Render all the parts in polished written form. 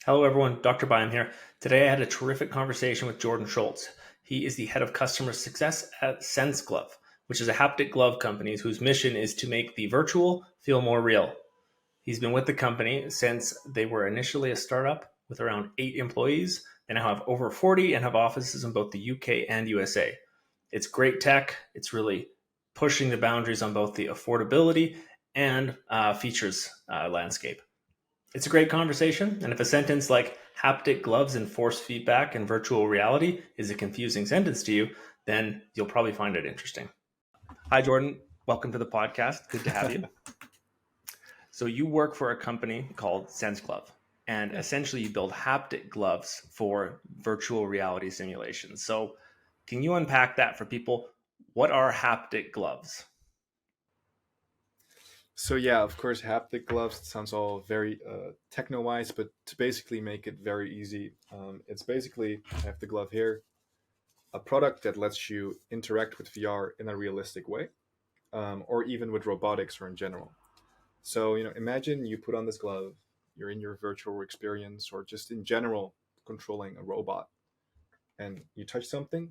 Hello, everyone. Dr. Byam here. Today, I had a terrific conversation with Jordan Scholtes. He is the head of customer success at SenseGlove, which is a haptic glove company whose mission is to make the virtual feel more real. He's been with the company since they were initially a startup with around 8 employees. They now have over 40 and have offices in both the UK and USA. It's great tech. It's really pushing the boundaries on both the affordability and features landscape. It's a great conversation, and if a sentence like haptic gloves and force feedback and virtual reality is a confusing sentence to you, then you'll probably find it interesting. Hi, Jordan. Welcome to the podcast. Good to have you. So you work for a company called SenseGlove, and essentially you build haptic gloves for virtual reality simulations. So can you unpack that for people? What are haptic gloves? So yeah, of course, haptic gloves sounds all very techno-wise, but to basically make it very easy, it's basically, I have the glove here, a product that lets you interact with VR in a realistic way, or even with robotics or in general. So, imagine you put on this glove, you're in your virtual experience, or just in general controlling a robot, and you touch something,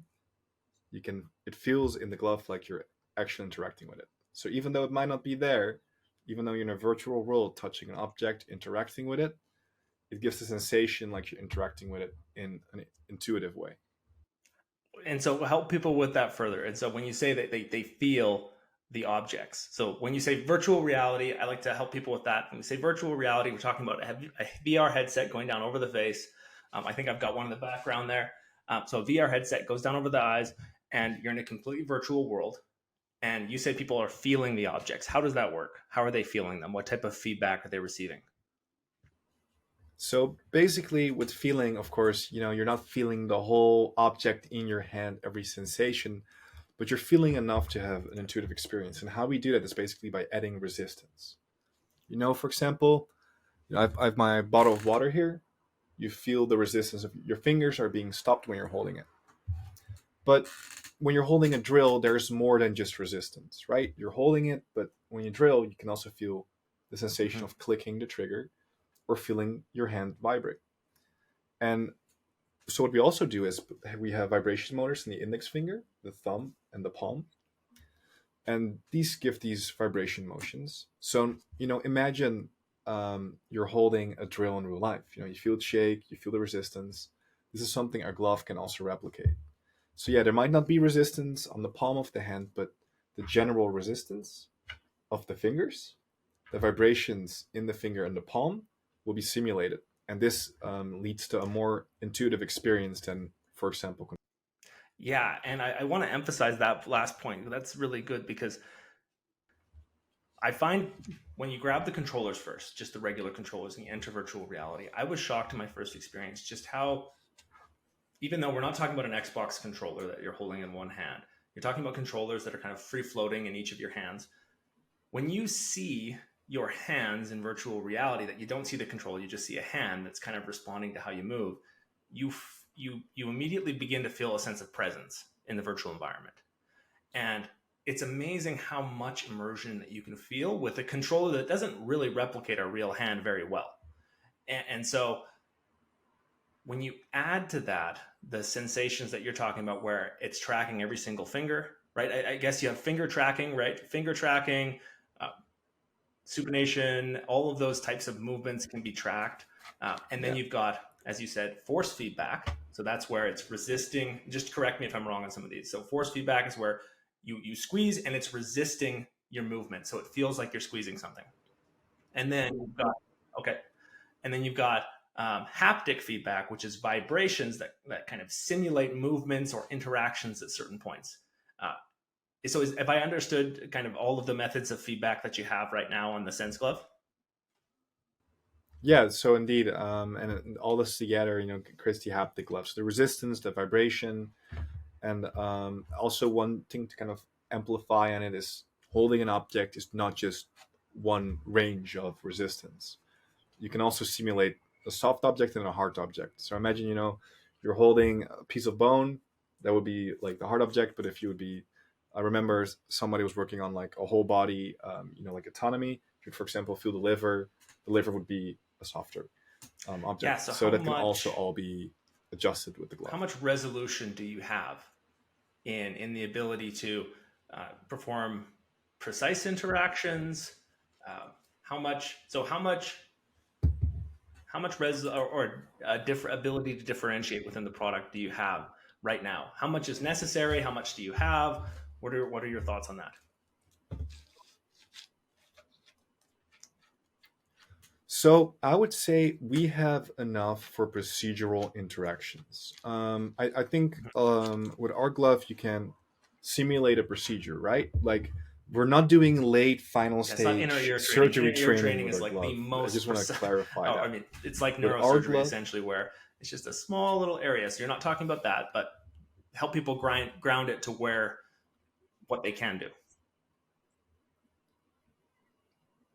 it feels in the glove like you're actually interacting with it. So even though it might not be there, even though you're in a virtual world touching an object, interacting with it, it gives the sensation like you're interacting with it in an intuitive way. And so help people with that further. And so when you say that they feel the objects. So when you say virtual reality, I like to help people with that. When we say virtual reality, we're talking about a VR headset going down over the face. I think I've got one in the background there. So a VR headset goes down over the eyes and you're in a completely virtual world. And you say people are feeling the objects. How does that work? How are they feeling them? What type of feedback are they receiving? So basically, with feeling, of course, you're not feeling the whole object in your hand, every sensation, but you're feeling enough to have an intuitive experience. And how we do that is basically by adding resistance. For example, I've my bottle of water here. You feel the resistance of your fingers are being stopped when you're holding it. But when you're holding a drill, there's more than just resistance, right? You're holding it, but when you drill, you can also feel the sensation of clicking the trigger or feeling your hand vibrate. And so what we also do is we have vibration motors in the index finger, the thumb, and the palm. And these give these vibration motions. So, imagine you're holding a drill in real life. You feel it shake, you feel the resistance. This is something our glove can also replicate. So yeah, there might not be resistance on the palm of the hand, but the general resistance of the fingers, the vibrations in the finger and the palm will be simulated. And this leads to a more intuitive experience than, for example. Yeah, and I want to emphasize that last point. That's really good because I find when you grab the controllers first, just the regular controllers, and you enter virtual reality, I was shocked in my first experience just how, even though we're not talking about an Xbox controller that you're holding in one hand, you're talking about controllers that are kind of free floating in each of your hands. When you see your hands in virtual reality, that you don't see the controller, you just see a hand that's kind of responding to how you move, you immediately begin to feel a sense of presence in the virtual environment. And it's amazing how much immersion that you can feel with a controller that doesn't really replicate a real hand very well. And so when you add to that the sensations that you're talking about, where it's tracking every single finger, right? I guess you have finger tracking, right? Finger tracking, uh, supination, all of those types of movements can be tracked. And then you've got, as you said, force feedback. So that's where it's resisting. Just correct me if I'm wrong on some of these. So force feedback is where you squeeze and it's resisting your movement. So it feels like you're squeezing something. And then you've got, okay. And then you've got haptic feedback, which is vibrations that kind of simulate movements or interactions at certain points. So have I understood kind of all of the methods of feedback that you have right now on the SenseGlove? Yeah, so indeed, and all this together, creates the haptic gloves. The resistance, the vibration, and also one thing to kind of amplify on it is holding an object is not just one range of resistance. You can also simulate a soft object and a hard object. So imagine, you're holding a piece of bone that would be like the hard object, but if you would be, I remember somebody was working on like a whole body, like autonomy. If you, for example, feel the liver would be a softer. Yeah. object. So So that can also all be adjusted with the how glove. much resolution do you have in the ability to perform precise interactions? How much? So how much or different ability to differentiate within the product do you have right now? How much is necessary? How much do you have? What are your thoughts on that? So I would say we have enough for procedural interactions. I think with our glove you can simulate a procedure, right? Like we're not doing late final Yeah, it's not inner stage ear training. surgery Inner ear training training with is our like the glove. I most just want to precise. clarify Oh, I that. mean, it's like With our neurosurgery glove, essentially, where it's just a small little area. So you're not talking about that, but help people ground it to where what they can do.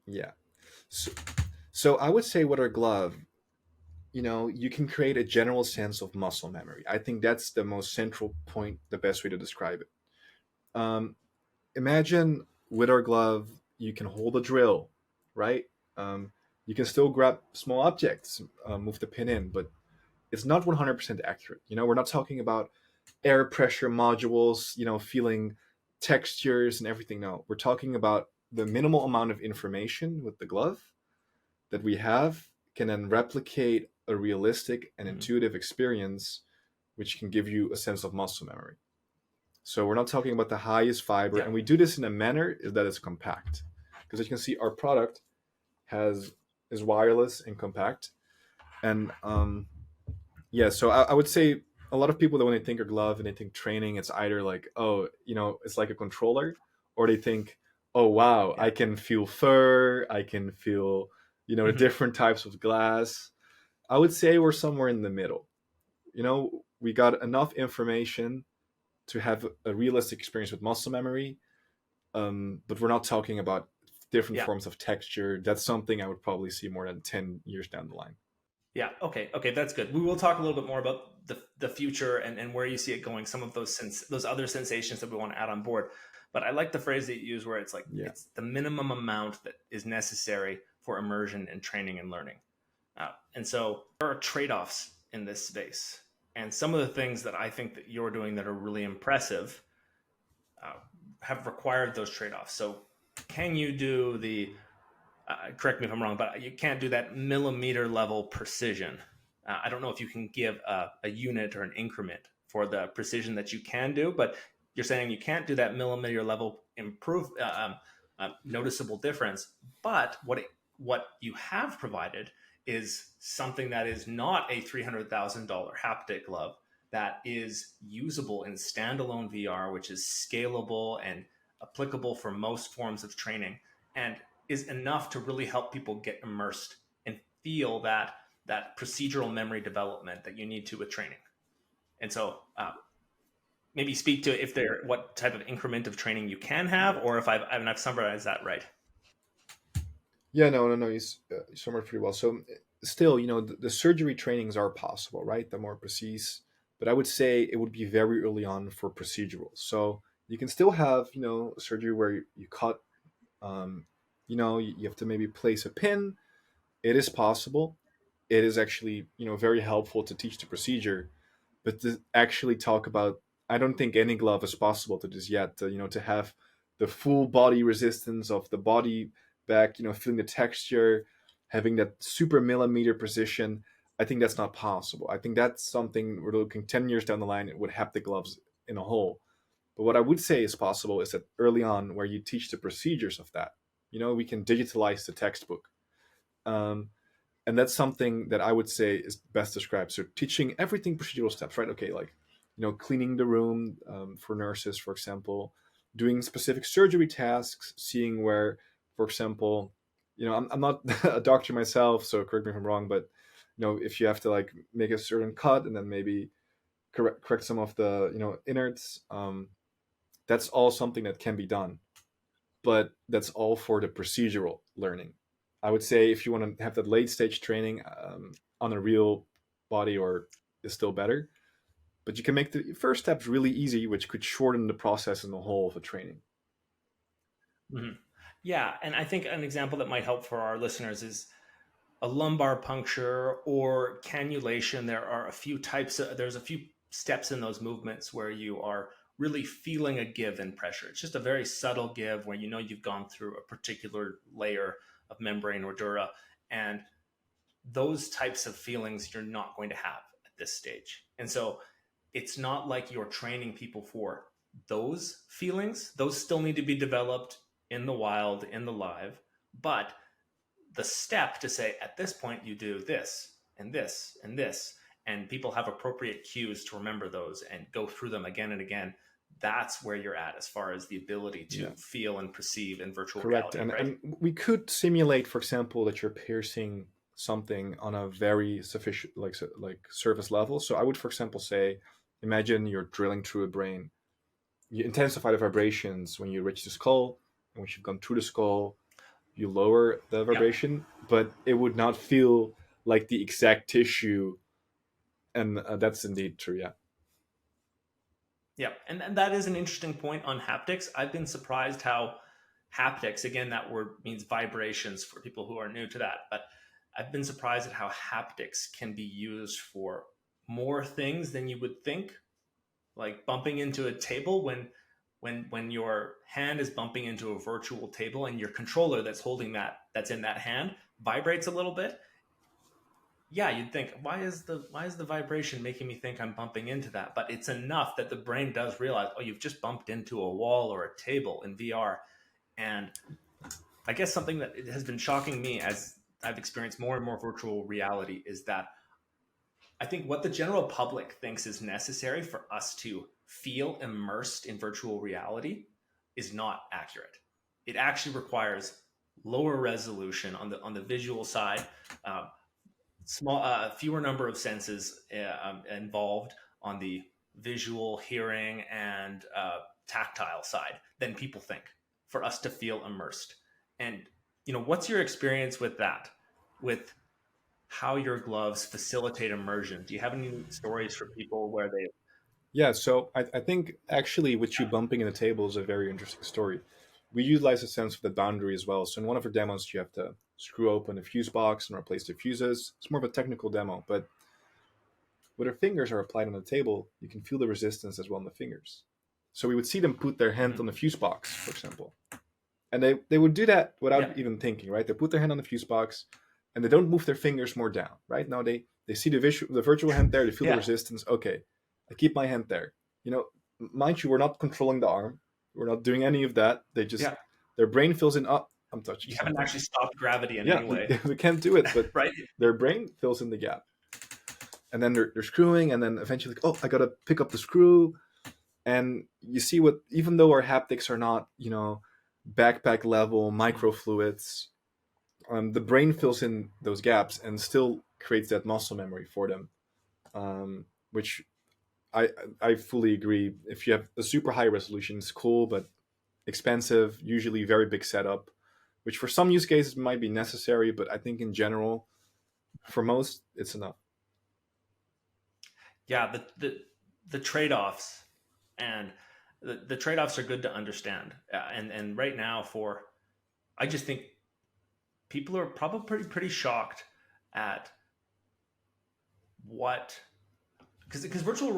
yeah. So, so I would say with our glove, you can create a general sense of muscle memory. I think that's the most central point, the best way to describe it. Um, Imagine with our glove, you can hold a drill, right? Um, you can still grab small objects, move the pin in, but it's not 100% accurate. We're not talking about air pressure modules, feeling textures and everything. No, we're talking about the minimal amount of information with the glove that we have can then replicate a realistic and Mhm. intuitive experience, which can give you a sense of muscle memory. So we're not talking about the highest fiber, Yeah. and we do this in a manner is that it's compact. Because as you can see, our product has is wireless and compact, and yeah. So I would say a lot of people that when they think of glove and they think training, it's either like, oh, it's like a controller, or they think, oh wow, Yeah. I can feel fur, I can feel the Mhm. different types of glass. I would say we're somewhere in the middle. We got enough information to have a realistic experience with muscle memory, but we're not talking about different Yeah. forms of texture. That's something I would probably see more than 10 years down the line. Yeah. Okay. Okay. That's good. We will talk a little bit more about the future and where you see it going. Some of those other sensations that we want to add on board. But I like the phrase that you use where it's like Yeah. it's the minimum amount that is necessary for immersion and training and learning. And so there are trade offs in this space. And some of the things that I think that you're doing that are really impressive uh, have required those trade offs. So can you do correct me if I'm wrong, but you can't do that millimeter level precision. I don't know if you can give a unit or an increment for the precision that you can do, but you're saying you can't do that millimeter level noticeable difference. But what you have provided is something that is not a $300,000 haptic glove that is usable in standalone VR, which is scalable and applicable for most forms of training. And is enough to really help people get immersed and feel that procedural memory development that you need to with training. And so maybe speak to if there what type of increment of training you can have, or if I've summarized that right. Yeah, no, no, no. You summarized pretty well. So, still, the surgery trainings are possible, right? The more precise, but I would say it would be very early on for procedural. So you can still have, surgery where you cut, um, you have to maybe place a pin. It is possible. It is actually, very helpful to teach the procedure, but to actually talk about, I don't think any glove is possible to this yet. To have the full body resistance of the body back, feeling the texture, having that super millimeter precision. I think that's not possible. I think that's something we're looking 10 years down the line with haptic gloves in a whole. But what I would say is possible is that early on, where you teach the procedures of that, we can digitalize the textbook. Um, and that's something that I would say is best described. So teaching everything procedural steps, right? Okay, like cleaning the room for nurses, for example, doing specific surgery tasks, seeing where, for example, I'm not a doctor myself, so correct me if I'm wrong, but if you have to like make a certain cut and then maybe correct some of the innards, that's all something that can be done, but that's all for the procedural learning. I would say if you want to have that late stage training on a real body or is still better, but you can make the first steps really easy, which could shorten the process in the whole of the training. Mhm. Yeah, and I think an example that might help for our listeners is a lumbar puncture or cannulation, there's a few steps in those movements where you are really feeling a give in pressure. It's just a very subtle give where you know you've gone through a particular layer of membrane or dura. And those types of feelings you're not going to have at this stage. And so it's not like you're training people for those feelings. Those still need to be developed in the wild, in the live. But the step to say, at this point, you do this and this and this, and people have appropriate cues to remember those and go through them again and again. That's where you're at as far as the ability to feel and perceive in virtual Correct. reality, And, right? and we could simulate, for example, that you're piercing something on a very sufficient, like surface level. So I would, for example, say, imagine you're drilling through a brain. You intensify the vibrations when you reach the skull, and once you've gone through the skull, you lower the Yeah. vibration, but it would not feel like the exact tissue. And that's indeed true, yeah. Yeah, and that is an interesting point on haptics. I've been surprised how haptics, again, that word means vibrations for people who are new to that, but I've been surprised at how haptics can be used for more things than you would think, like bumping into a table when your hand is bumping into a virtual table and your controller that's in that hand vibrates a little bit. Yeah, you'd think, why is the vibration making me think I'm bumping into that? But it's enough that the brain does realize, oh, you've just bumped into a wall or a table in VR. And I guess something that has been shocking me as I've experienced more and more virtual reality is that I think what the general public thinks is necessary for us to feel immersed in virtual reality is not accurate. It actually requires lower resolution on the visual side, uh, fewer number of senses involved on the visual, hearing, and tactile side than people think for us to feel immersed. And what's your experience with that? With how your gloves facilitate immersion? Do you have any stories for people where they? Yeah, so I think actually with you bumping in the table is a very interesting story. We utilize a sense of the boundary as well. So in one of our demos, you have to screw open a fuse box and replace the fuses. It's more of a technical demo, but when our fingers are applied on the table, you can feel the resistance as well in the fingers. So we would see them put their hand Mhm. on the fuse box, for example. And they would do that Yeah, without even thinking, right? They put their hand on the fuse box and they don't move their fingers more down, right? Now they see the virtual hand there, they feel the yeah, resistance. Okay, I keep my hand there. You know, mind you, we're not controlling the arm. We're not doing any of that. They just, yeah. their brain fills in, up, I'm touching You haven't something. actually stopped gravity in Yeah, any way, they can't do it, but right? their brain fills in the gap. And then they're screwing, and then eventually, oh, I gotta pick up the screw. And you see what, even though our haptics are not, backpack level microfluids, the brain fills in those gaps and still creates that muscle memory for them, which I I fully agree. If you have a super high resolution, it's cool, but expensive, usually very big setup, which for some use cases might be necessary, but I think in general, for most, it's enough. Yeah, the trade-offs and the trade-offs are good to understand. And right now, I just think people are probably pretty shocked at what, because virtual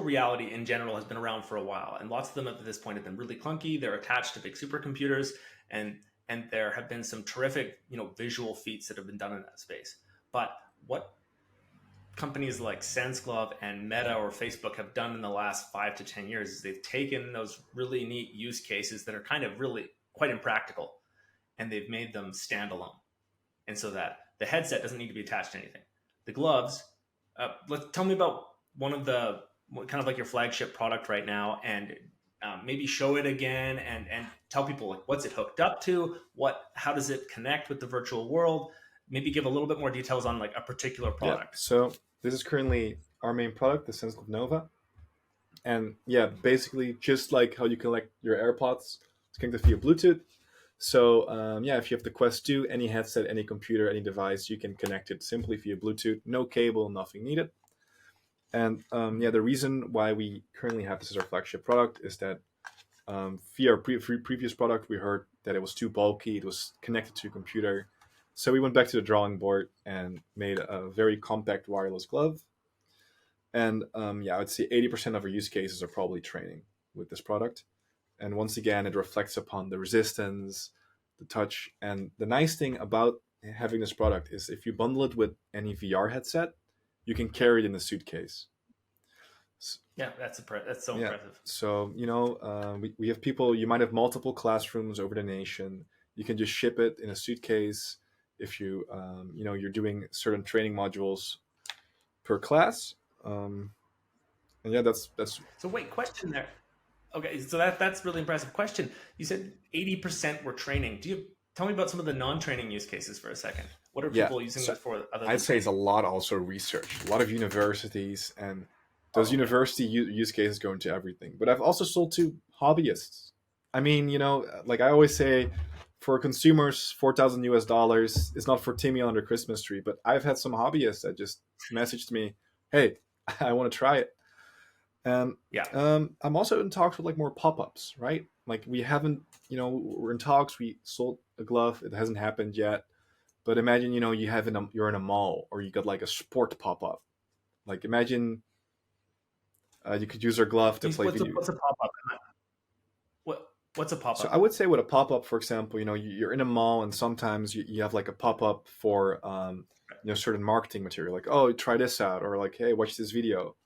reality in general has been around for a while, and lots of them at this point have been really clunky. They're attached to big supercomputers, and there have been some terrific visual feats that have been done in that space. But what companies like SenseGlove and Meta or Facebook have done in the last 5 to 10 years is they've taken those really neat use cases that are kind of really quite impractical, and they've made them standalone. And so that the headset doesn't need to be attached to anything. The gloves, tell me about one of the kind of like your flagship product right now, and maybe show it again and tell people like what's it hooked up to, how does it connect with the virtual world. Maybe give a little bit more details on like a particular Yeah. product. So this is currently our main product, the SenseGlove Nova. And yeah, basically just like how you connect your AirPods, it's connected via Bluetooth. So yeah, if you have the Quest 2, any headset, any computer, any device, you can connect it simply via Bluetooth. No cable, nothing needed. And yeah, the reason why we currently have this as our flagship product is that via our previous product, we heard that it was too bulky. It was connected to a computer. So we went back to the drawing board and made a very compact wireless glove. And yeah, I would say 80% of our use cases are probably training with this product. And once again, it reflects upon the resistance, the touch. And the nice thing about having this product is if you bundle it with any VR headset, you can carry it in a suitcase. Yeah, that's so Yeah. impressive. So, we have people, you might have multiple classrooms over the nation. You can just ship it in a suitcase if you're doing certain training modules per class. And yeah, that's So wait, question there. Okay, so that's really impressive. Question: You said 80% were training. Do you tell me about some of the non-training use cases for a second? What are yeah. people using So this for other I'd than say it's a training? lot also research, a lot of universities, and those Oh, okay. university use cases go into everything. But I've also sold to hobbyists. I mean, like I always say, for consumers, 4,000 US dollars is not for Timmy under Christmas tree. But I've had some hobbyists that just messaged me, "Hey, I want to try it." And Yeah. I'm also in talks with like more pop-ups, right? Like we haven't, we're in talks. We sold a glove. It hasn't happened yet. But imagine, you're in a mall or you got like a sport pop-up. Like imagine you could use our glove to play video. What's a pop up? What what's a pop So I up? would say with a pop-up, for example, you're in a mall and sometimes you have like a pop-up for certain marketing material, like, oh, try this out, or like, hey, watch this video.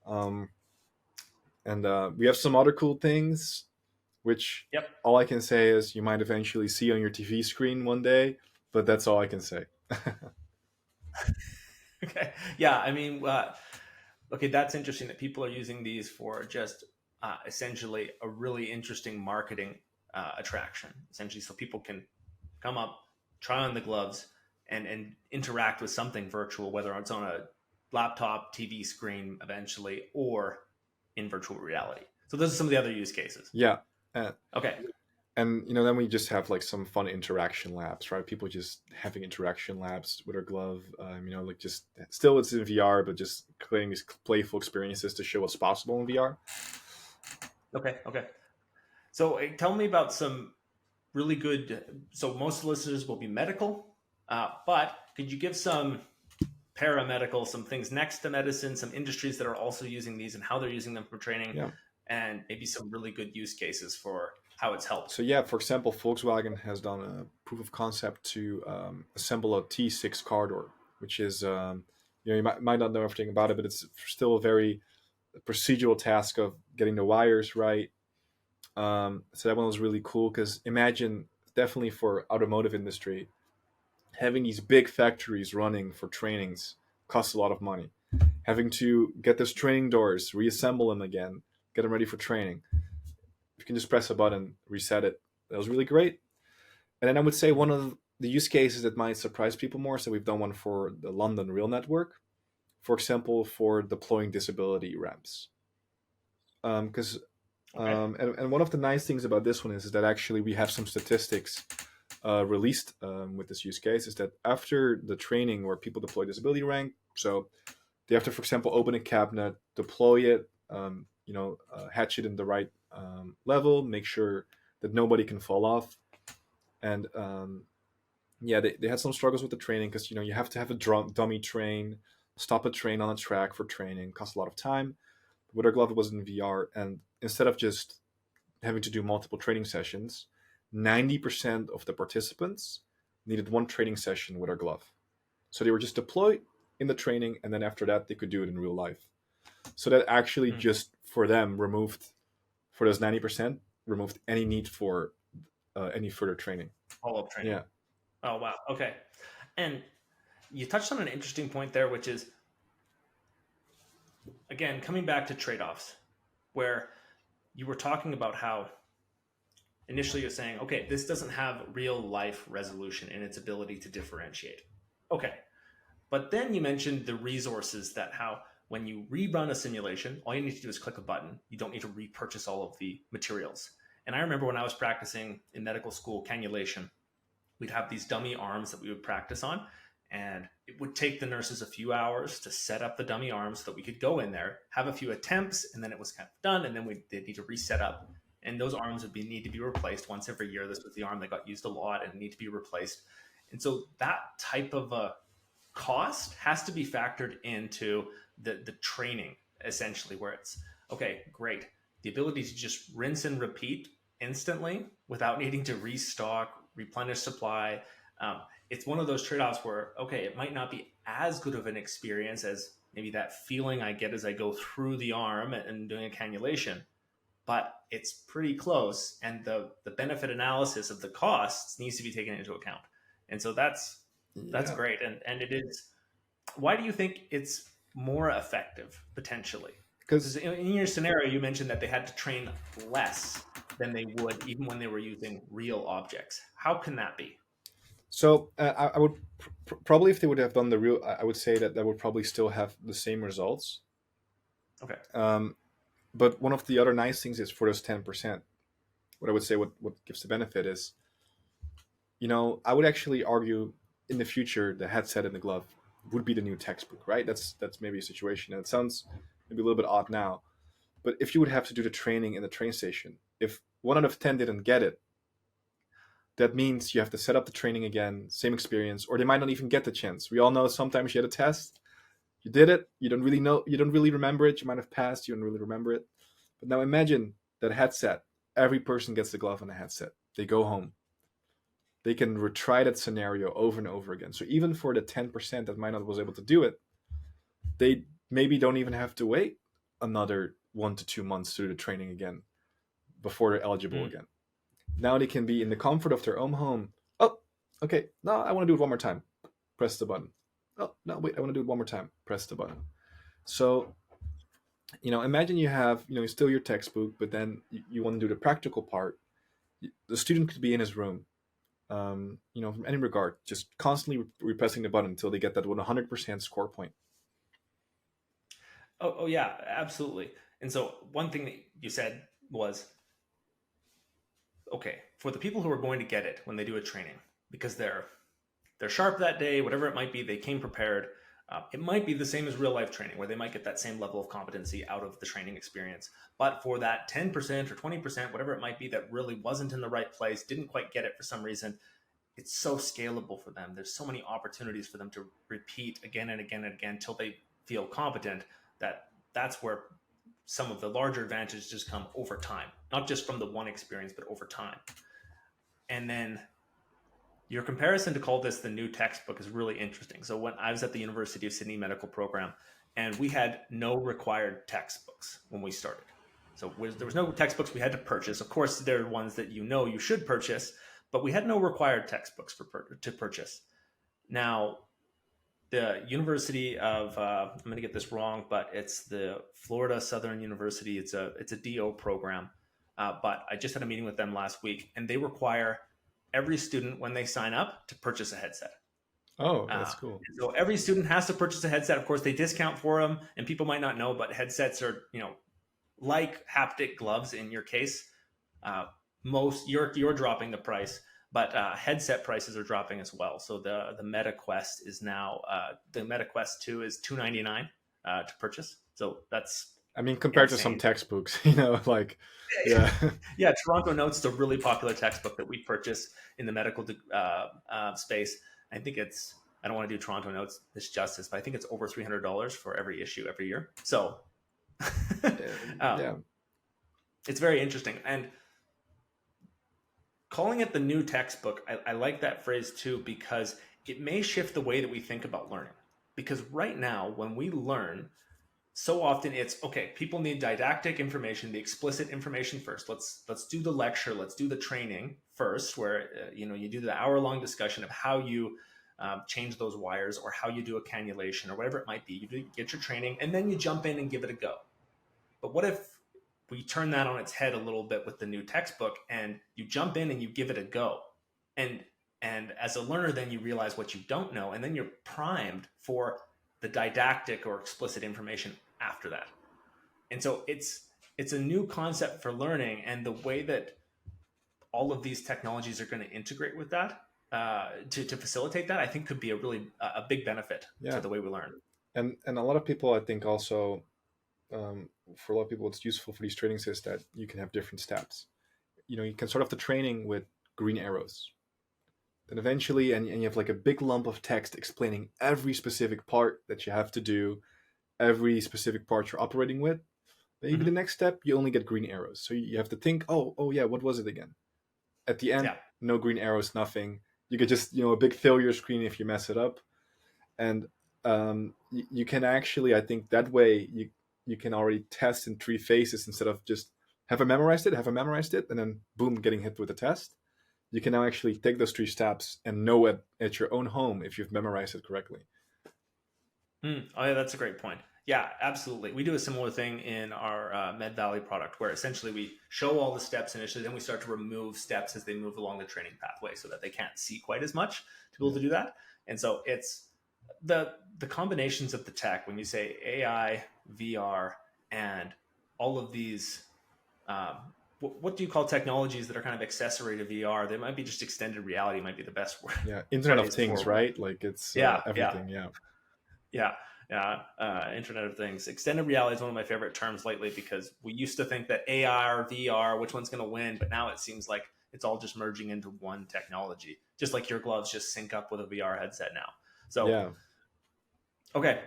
Um, and we have some other cool things, which Yep. all I can say is you might eventually see on your TV screen one day, but that's all I can say. Okay. Yeah. I mean, okay, that's interesting that people are using these for just essentially a really interesting marketing attraction. Essentially, so people can come up, try on the gloves, and interact with something virtual, whether it's on a laptop, TV screen, eventually, or in virtual reality. So those are some of the other use cases. Yeah. Uh, Okay. and then we just have like some fun interaction labs, right? People just having interaction labs with our glove, like just still it's in VR, but just creating these playful experiences to show what's possible in VR. Okay. Okay. So tell me about some really good. So most of the listeners will be medical, but could you give some paramedical, some things next to medicine, some industries that are also using these and how they're using them for training, Yeah. and maybe some really good use cases for how it's helped? So yeah, for example, Volkswagen has done a proof of concept to assemble a T6 car door, which is you might not know everything about it, but it's still a very procedural task of getting the wires right. So that one was really cool because imagine, definitely for automotive industry, having these big factories running for trainings costs a lot of money. Having to get those training doors, reassemble them again, get them ready for training. You can just press a button, reset it. That was really great. And then I would say one of the use cases that might surprise people more. So we've done one for the London Rail Network, for example, for deploying disability ramps. Because Okay. and one of the nice things about this one is that actually we have some statistics released with this use case, is that after the training where people deploy disability rank, so they have to, for example, open a cabinet, deploy it, hatch it in the right level, make sure that nobody can fall off. And yeah, they had some struggles with the training because, you have to have a dummy train, stop a train on a track for training, costs a lot of time. With our glove, it was in VR. And instead of just having to do multiple training sessions, 90% of the participants needed one training session with our glove. So they were just deployed in the training, and then after that, they could do it in real life. So that actually Mm. just for them removed, for those 90%, removed any need for any further training. Follow up training. Yeah. Oh wow. Okay. And you touched on an interesting point there, which is again coming back to trade offs, where you were talking about how initially you're saying, okay, this doesn't have real life resolution in its ability to differentiate. Okay. But then you mentioned the resources that how when you rerun a simulation, all you need to do is click a button. You don't need to repurchase all of the materials. And I remember when I was practicing in medical school cannulation, we'd have these dummy arms that we would practice on. And it would take the nurses a few hours to set up the dummy arms so that we could go in there, have a few attempts, and then it was kind of done. And then they'd need to reset up. And those arms need to be replaced once every year. This was the arm that got used a lot and need to be replaced. And so that type of a cost has to be factored into the training, essentially, where it's okay, great, the ability to just rinse and repeat instantly without needing to restock, replenish supply. um, it's one of those trade-offs where okay, it might not be as good of an experience as maybe that feeling I get as I go through the arm and doing a cannulation, but it's pretty close, and the benefit analysis of the costs needs to be taken into account. And so that's Yeah, great. And it is, why do you think it's more effective potentially? Because because in your scenario you mentioned that they had to train less than they would even when they were using real objects. How can that be? so I would probably, if they would have done the real, I would say that that would probably still have the same results. Okay. Um, but one of the other nice things is for those 10%, what I would say what gives the benefit is, I would actually argue in the future the headset and the glove would be the new textbook, right? That's maybe a situation, and it sounds maybe a little bit odd now, but if you would have to do the training in the train station, if 1 out of 10 didn't get it, that means you have to set up the training again, same experience, or they might not even get the chance. We all know sometimes you had a test, you did it, you don't really know, you don't really remember it, you might have passed, you don't really remember it. But now imagine that headset, every person gets the glove and the headset. They go home. They can retry that scenario over and over again. So even for the 10% that might not was able to do it, they maybe don't even have to wait another 1 to 2 months to do the training again before they're eligible Mm. again. Now they can be in the comfort of their own home. Oh, okay. No, I want to do it one more time. Press the button. Oh, no, wait, I want to do it one more time. Press the button. So, imagine you have, still your textbook, but then you want to do the practical part. The student could be in his room, from any regard, just constantly repressing the button until they get that 100% score point. Oh yeah, absolutely. And so one thing that you said was okay, for the people who are going to get it when they do a training, because they're sharp that day, whatever it might be, they came prepared. It might be the same as real life training, where they might get that same level of competency out of the training experience. But for that 10% or 20%, whatever it might be, that really wasn't in the right place, didn't quite get it for some reason, it's so scalable for them. There's so many opportunities for them to repeat again and again and again till they feel competent, that that's where some of the larger advantages just come over time, not just from the one experience, but over time. And then your comparison to call this the new textbook is really interesting. So when I was at the University of Sydney medical program, and we had no required textbooks when we started. So there was no textbooks we had to purchase. Of course, there are ones that you should purchase, but we had no required textbooks to purchase. Now, the University of I'm going to get this wrong, but it's the Florida Southern University. It's a DO program, but I just had a meeting with them last week, and they require every student when they sign up to purchase a headset. Oh, Uh, that's cool. so every student has to purchase a headset. Of course, they discount for them, and people might not know, but headsets are like haptic gloves in your case. Uh, most you're dropping the price, but headset prices are dropping as well. So the Meta Quest is now the Meta Quest 2 is $299 to purchase. So that's I mean, compared to some insane. textbooks, like, yeah. Yeah, Toronto Notes is a really popular textbook that we purchase in the medical space. I think it's, I don't want to do Toronto Notes this justice, but I think it's over $300 for every issue every year. So um, Yeah. it's very interesting. And calling it the new textbook, I like that phrase too, because it may shift the way that we think about learning. Because right now, when we learn, so often it's okay, people need didactic information, the explicit information first. Let's do the lecture, let's do the training first, where you do the hour-long discussion of how you change those wires, or how you do a cannulation, or whatever it might be. Get your training, and then you jump in and give it a go. But what if we turn that on its head a little bit with the new textbook, and you jump in and you give it a go, and as a learner, then you realize what you don't know, and then you're primed for the didactic or explicit information after that. And so it's a new concept for learning, and the way that all of these technologies are going to integrate with that to facilitate that, I think could be a big benefit to Yeah. the way we learn. And a lot of people, I think, also, for a lot of people, what's useful for these trainings is that you can have different steps. You can start off the training with green arrows. Then eventually, and you have like a big lump of text explaining every specific part that you have to do, every specific part you're operating with. Maybe the Hmm. next step, you only get green arrows. So you have to think, oh yeah, what was it again? At the end, Yeah. no green arrows, nothing. You get just, a big failure screen if you mess it up. And you can actually, I think that way you can already test in three phases instead of just have I memorized it, and then boom, getting hit with a test. You can now actually take those three steps and know at your own home if you've memorized it correctly. Mm. Oh, yeah, that's a great point. Yeah, absolutely. We do a similar thing in our Med Valley product where essentially we show all the steps initially, then we start to remove steps as they move along the training pathway so that they can't see quite as much to be able Yeah. to do that. And so it's the combinations of the tech when you say AI, VR, and all of these. What do you call technologies that are kind of accessory to VR? They might be just extended reality. Might be the best word, Yeah, Internet of phrase Things, for. right? Like it's Yeah, yeah. everything. Yeah, Yeah, yeah. Internet of Things. Extended reality is one of my favorite terms lately because we used to think that AR, VR, which one's going to win, but now it seems like it's all just merging into one technology. Just like your gloves just sync up with a VR headset now. So, yeah. okay,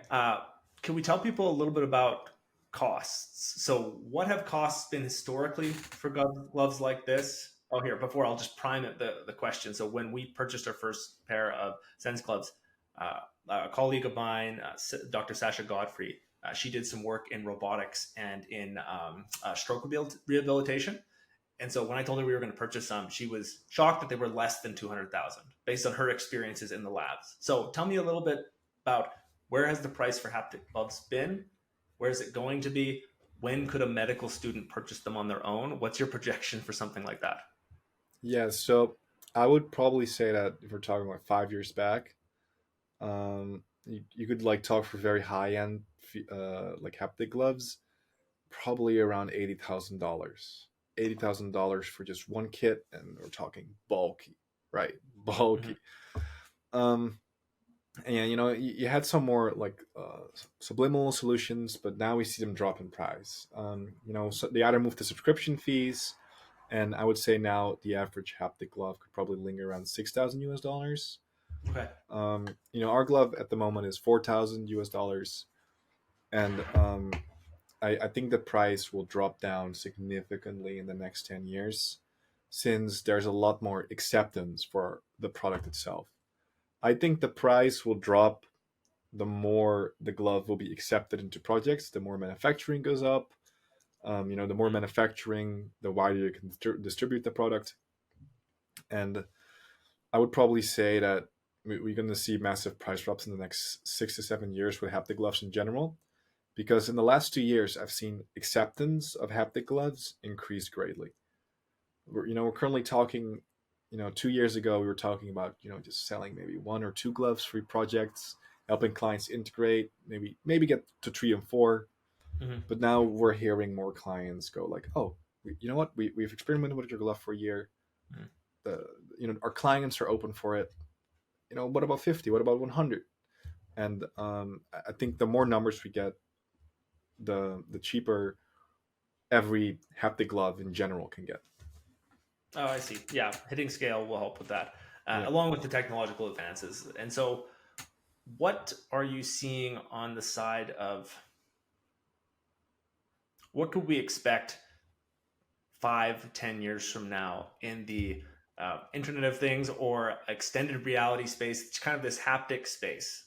can we tell people a little bit about costs? So, what have costs been historically for gloves like this? Oh, here, before I'll just prime it the question. So, when we purchased our first pair of Sense gloves, uh, a colleague of mine, Dr. Sasha Godfrey, she did some work in robotics and in stroke rehabilitation. And so when I told her we were going to purchase some, she was shocked that they were less than 200,000 based on her experiences in the labs. So tell me a little bit about where has the price for haptic gloves been? Where is it going to be? When could a medical student purchase them on their own? What's your projection for something like that? Yeah, so I would probably say that if we're talking like 5 years back, you could like talk for very high end like haptic gloves, probably around $80,000. $80,000 for just one kit, and we're talking bulky, right? Mm-hmm. Bulky. Um, and you had some more like subliminal solutions, but now we see them drop in price. So they either move to subscription fees, and I would say now the average haptic glove could probably linger around 6,000 US dollars. Okay. Our glove at the moment is 4,000 US dollars, and I think the price will drop down significantly in the next 10 years since there's a lot more acceptance for the product itself. I think the price will drop the more the glove will be accepted into projects, the more manufacturing goes up. The more manufacturing, the wider you can distribute the product. And I would probably say that we're going to see massive price drops in the next 6 to 7 years with haptic gloves in general. Because in the last 2 years, I've seen acceptance of haptic gloves increase greatly. We're currently talking, 2 years ago, we were talking about, just selling maybe one or two gloves for projects, helping clients integrate, maybe get to three and four. Mm-hmm. But now we're hearing more clients go like, oh, you know what? We've experimented with your glove for a year. Mm-hmm. Our clients are open for it. What about 50? What about 100? And I think the more numbers we get, the cheaper every haptic glove in general can get. Oh, I see. Yeah, hitting scale will help with that, Yeah. along with the technological advances. And so, what are you seeing on the side of what could we expect 5, 10 years from now in the Internet of Things or extended reality space? It's kind of this haptic space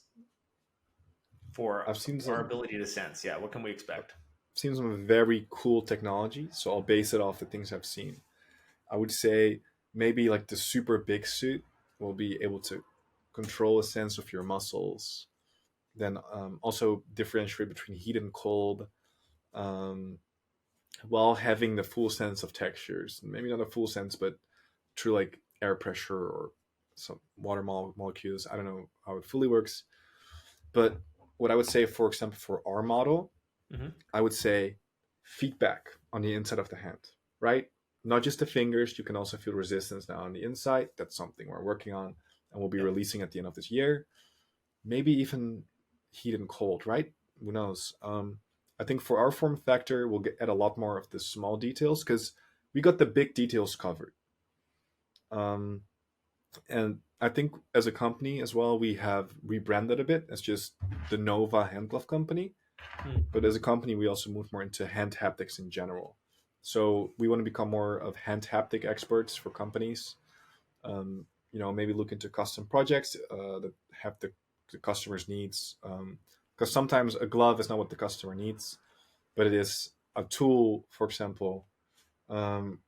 for I've seen our some ability to sense. Yeah, what can we expect? seen some very cool technology, so I'll base it off the things I've seen. I would say maybe like the super big suit will be able to control a sense of your muscles, then also differentiate between heat and cold, um, while having the full sense of textures. Maybe not a full sense, but through like air pressure or some water molecules. I don't know how it fully works, but what I would say, for example, for our model, Mm-hmm. I would say feedback on the inside of the hand, right? Not just the fingers, you can also feel resistance now on the inside. That's something we're working on and we'll be Yep. releasing at the end of this year. Maybe even heat and cold, right? Who knows? I think for our form factor, we'll get at a lot more of the small details because we got the big details covered. Um, and I think as a company as well, we have rebranded a bit as just the Nova hand glove company. Hmm. But as a company, we also move more into hand haptics in general. So we want to become more of hand haptic experts for companies. Maybe look into custom projects that have the customer's needs. Because sometimes a glove is not what the customer needs, but it is a tool. For example, imagine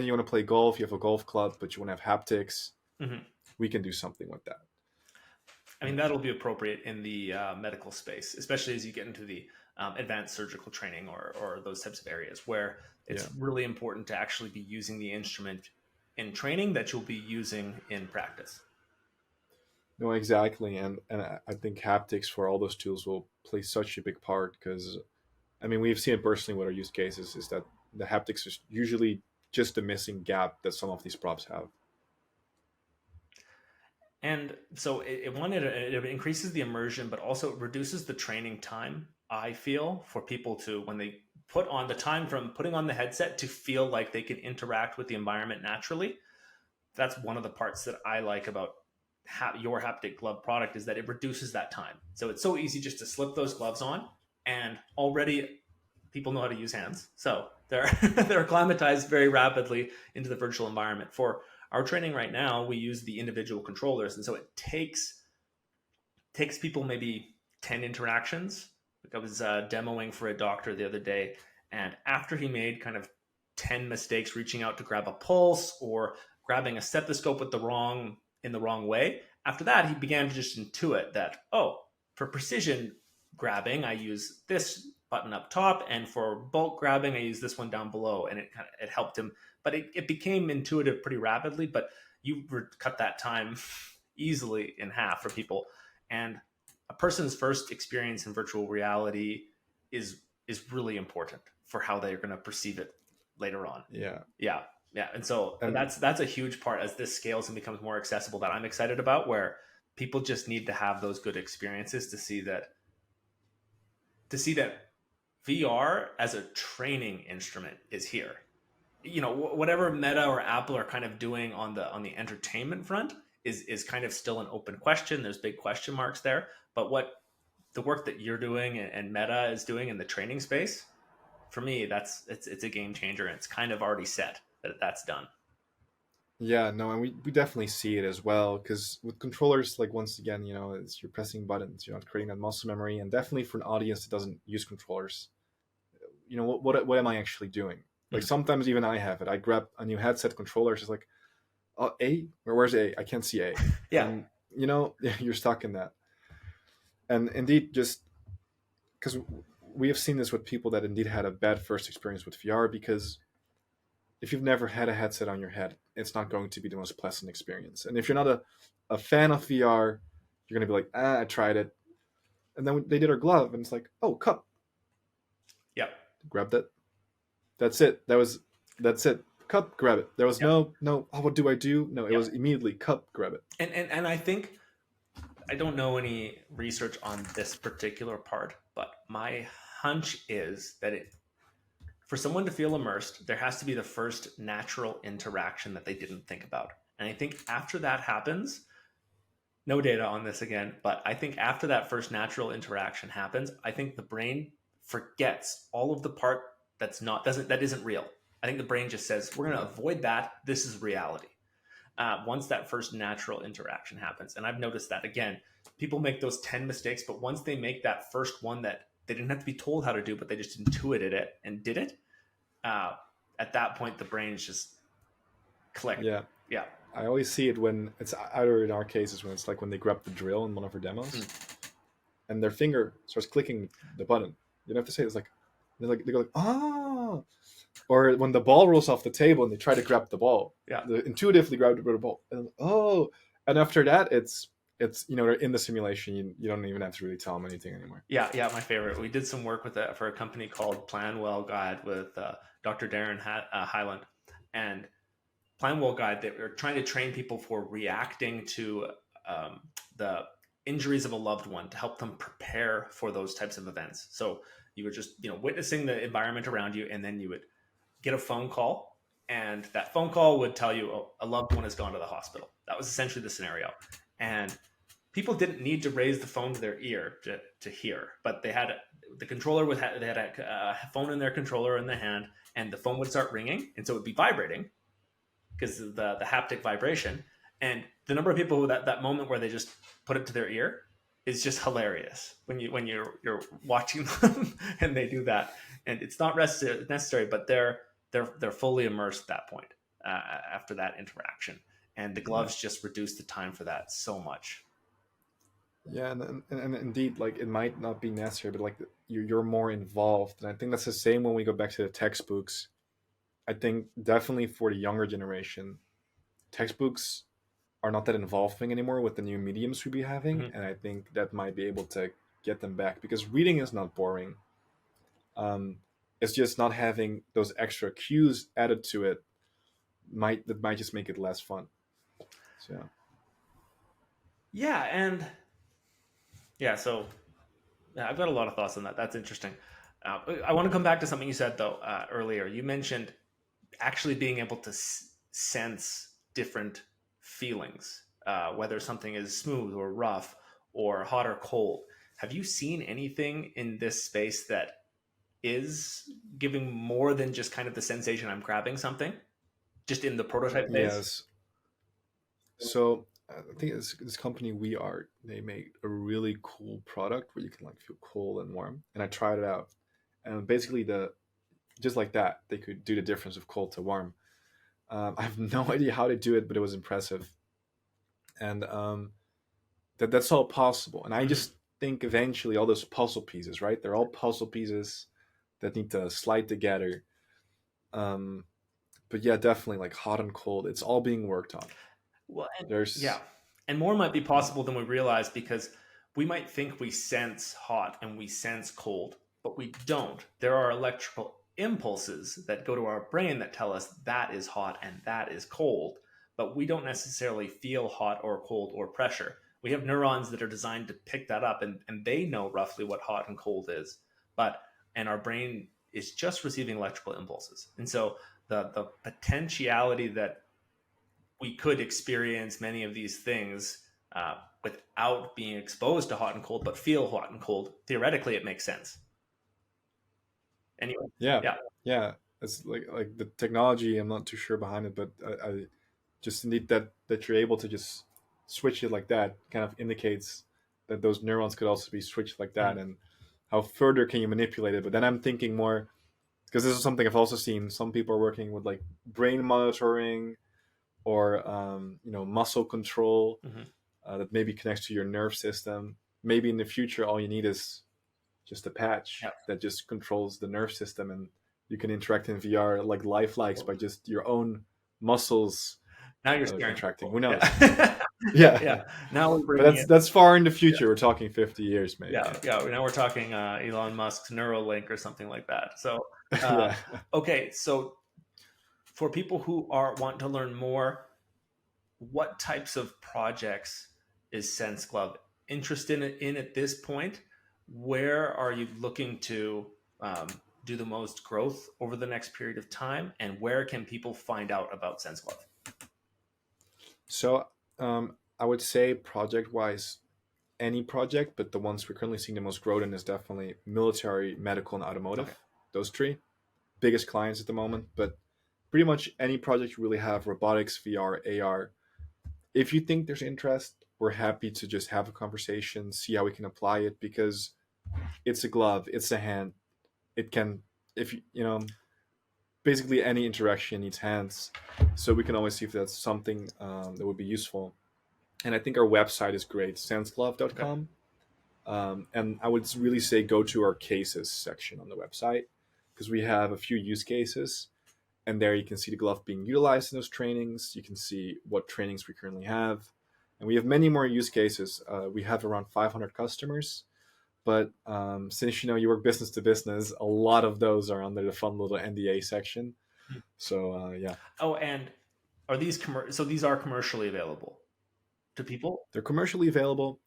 you want to play golf, you have a golf club, but you want to have haptics. Hmm. We can do something with that. I mean, that'll be appropriate in the medical space, especially as you get into the advanced surgical training or those types of areas where Yeah. it's really important to actually be using the instrument in training that you'll be using in practice. No, exactly, and I think haptics for all those tools will play such a big part because I mean we've seen it personally with our use cases is that the haptics is usually just the missing gap that some of these props have. And so it increases the immersion, but also it reduces the training time. I feel for people to when they put on the time from putting on the headset to feel like they can interact with the environment naturally. That's one of the parts that I like about your haptic glove product is that it reduces that time. So it's so easy just to slip those gloves on, and already people know how to use hands, so they're they're acclimatized very rapidly into the virtual environment. For our training right now, we use the individual controllers, and so it takes people maybe 10 interactions. Like I was demoing for a doctor the other day, and after he made kind of 10 mistakes reaching out to grab a pulse or grabbing a stethoscope in the wrong way, after that he began to just intuit that, oh, for precision grabbing I use this button up top, and for bulk grabbing I use this one down below, and it helped him. But it became intuitive pretty rapidly. But you cut that time easily in half for people. And a person's first experience in virtual reality is is really important for how they're going to perceive it later on. Yeah, Yeah, yeah. And so and that's a huge part as this scales and becomes more accessible that I'm excited about, where people just need to have those good experiences to see that VR as a training instrument is here. You know, whatever Meta or Apple are kind of doing on the entertainment front is kind of still an open question. There's big question marks there. But what the work that you're doing and Meta is doing in the training space, for me, it's a game changer, and it's kind of already set that that's done. yeah, no, and we definitely see it as well because with controllers, like once again, it's you're pressing buttons, you're not creating that muscle memory, and definitely for an audience that doesn't use controllers, what am I actually doing? Like Mm. sometimes even I have it. I grab a new headset controller, it's just like, oh, A, where's A? I can't see A, Yeah, and you're stuck in that. And indeed, just because we have seen this with people that indeed had a bad first experience with VR, because if you've never had a headset on your head, it's not going to be the most pleasant experience. And if you're not a fan of VR, you're going to be like, I tried it. And then they did our glove, and it's like, oh, cup, yeah, grab that. That's it. That's it. Cup, grab it. There was yeah, no. Oh, what do I do? No, it yeah. was immediately cup, grab it. And I think I don't know any research on this particular part, but my hunch is that it for someone to feel immersed, there has to be the first natural interaction that they didn't think about. And I think after that happens, no data on this again, but I think after that first natural interaction happens, I think the brain forgets all of the part that isn't real. I think the brain just says, we're going to avoid that. This is reality. Once that first natural interaction happens. And I've noticed that again, people make those 10 mistakes, but once they make that first one that they didn't have to be told how to do, but they just intuited it and did it, uh, at that point, the brain's just clicked. Yeah, Yeah. I always see it when it's either in our cases when it's like when they grab the drill in one of our demos, Mm. and their finger starts clicking the button. You don't have to say it. It's like they go like ah, or when the ball rolls off the table and they try to grab the ball, Yeah. they intuitively grab the ball, and oh, and after that it's they're in the simulation. You don't even have to really tell them anything anymore. Yeah. Yeah. My favorite. We did some work with that for a company called Planwell Guide with Dr. Darren Highland. And Planwell Guide, that we're trying to train people for reacting to the injuries of a loved one to help them prepare for those types of events. So you were just, witnessing the environment around you, and then you would get a phone call, and that phone call would tell you, oh, a loved one has gone to the hospital. That was essentially the scenario. And people didn't need to raise the phone to their ear to hear, but they had the controller would they had a phone in their controller in the hand, and the phone would start ringing, and so it would be vibrating because of the haptic vibration. And the number of people who that moment where they just put it to their ear is just hilarious when you're watching them and they do that, and it's not necessary, but they're fully immersed at that point after that interaction, and the Yeah. gloves just reduce the time for that so much. Yeah, and indeed, like it might not be necessary, but like you're more involved, and I think that's the same when we go back to the textbooks. I think definitely for the younger generation, textbooks are not that involving anymore with the new mediums we be having, Mm-hmm. and I think that might be able to get them back because reading is not boring. Um, it's just not having those extra cues added to it might just make it less fun. So yeah. Yeah, and yeah, so yeah, I've got a lot of thoughts on that. That's interesting. I want to come back to something you said though earlier. You mentioned actually being able to sense different feelings, whether something is smooth or rough or hot or cold. Have you seen anything in this space that is giving more than just kind of the sensation I'm grabbing something, just in the prototype phase? Yes. So I think this company We Art, they made a really cool product where you can like feel cold and warm, and I tried it out, and basically the just like that they could do the difference of cold to warm. I have no idea how to do it, but it was impressive, and that's all possible. And I Mm-hmm. just think eventually all those puzzle pieces, right? They're all puzzle pieces that need to slide together. Um, but yeah, definitely like hot and cold. It's all being worked on. Well, and yeah, There's and more might be yeah, possible than we realize because we might think we sense hot and we sense cold, but we don't. There are electrical impulses that go to our brain that tell us that is hot and that is cold, but we don't necessarily feel hot or cold or pressure. We have neurons that are designed to pick that up, and they know roughly what hot and cold is, but and our brain is just receiving electrical impulses. And so the potentiality that we could experience many of these things without being exposed to hot and cold, but feel hot and cold. Theoretically, it makes sense. Anyway, yeah, yeah. yeah. It's like the technology. I'm not too sure behind it, but I just need that you're able to just switch it like that. Kind of indicates that those neurons could also be switched like that, Mhm. and how further can you manipulate it? But then I'm thinking more because this is something I've also seen. Some people are working with like brain monitoring or muscle control Mhm. that maybe connects to your nerve system. Maybe in the future, all you need is just a patch Yeah. that just controls the nerve system, and you can interact in VR like lifelikes by just your own muscles Now you're scaring contracting. people. Who knows? Yeah. Yeah, Yeah. Now we're but bringing it. that's far in the Yeah. future. We're talking 50 years, maybe. Yeah. Yeah. Now we're talking Elon Musk's Neuralink or something like that. So, uh, Yeah. okay. So, for people who are want to learn more, what types of projects is SenseGlove interested in at this point? Where are you looking to um, do the most growth over the next period of time? And where can people find out about SenseGlove? So I would say project wise, any project, but the ones we're currently seeing the most growth in is definitely military, medical, and Okay. automotive. Those three biggest clients at the moment. But pretty much any project you really have robotics, VR, AR. If you think there's interest, we're happy to just have a conversation, see how we can apply it because it's a glove, it's a hand. It can, if basically any interaction needs hands. So we can always see if that's something that would be useful. And I think our website is great, Okay. senseglove.com. And I would really say go to our cases section on the website because we have a few use cases. And there you can see the glove being utilized in those trainings. You can see what trainings we currently have. And we have many more use cases. We have around 500 customers. But since you work business to business, a lot of those are under the fun little NDA section. So yeah, Oh, and are these so these are commercially available to people? they're commercially available.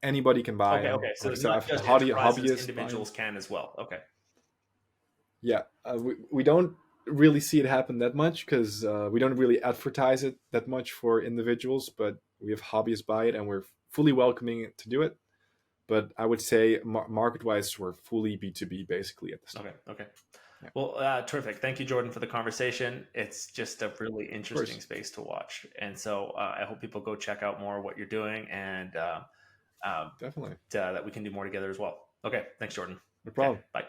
Anybody can buy Okay. them. Okay. So Like I it's said, not I've just had enterprises; hobbyists buy them. individuals can as well. Okay. Yeah, we don't. really see it happen that much because we don't really advertise it that much for individuals, but we have hobbyists buy it and we're fully welcoming it to do it. But I would say market wise, we're fully B2B basically at this time. Okay. Okay. Yeah, Well, terrific. Thank you, Jordan, for the conversation. It's just a really of interesting course, space to watch. And so I hope people go check out more of what you're doing and definitely. that we can do more together as well. Okay. Thanks, Jordan. No Okay. problem. Bye.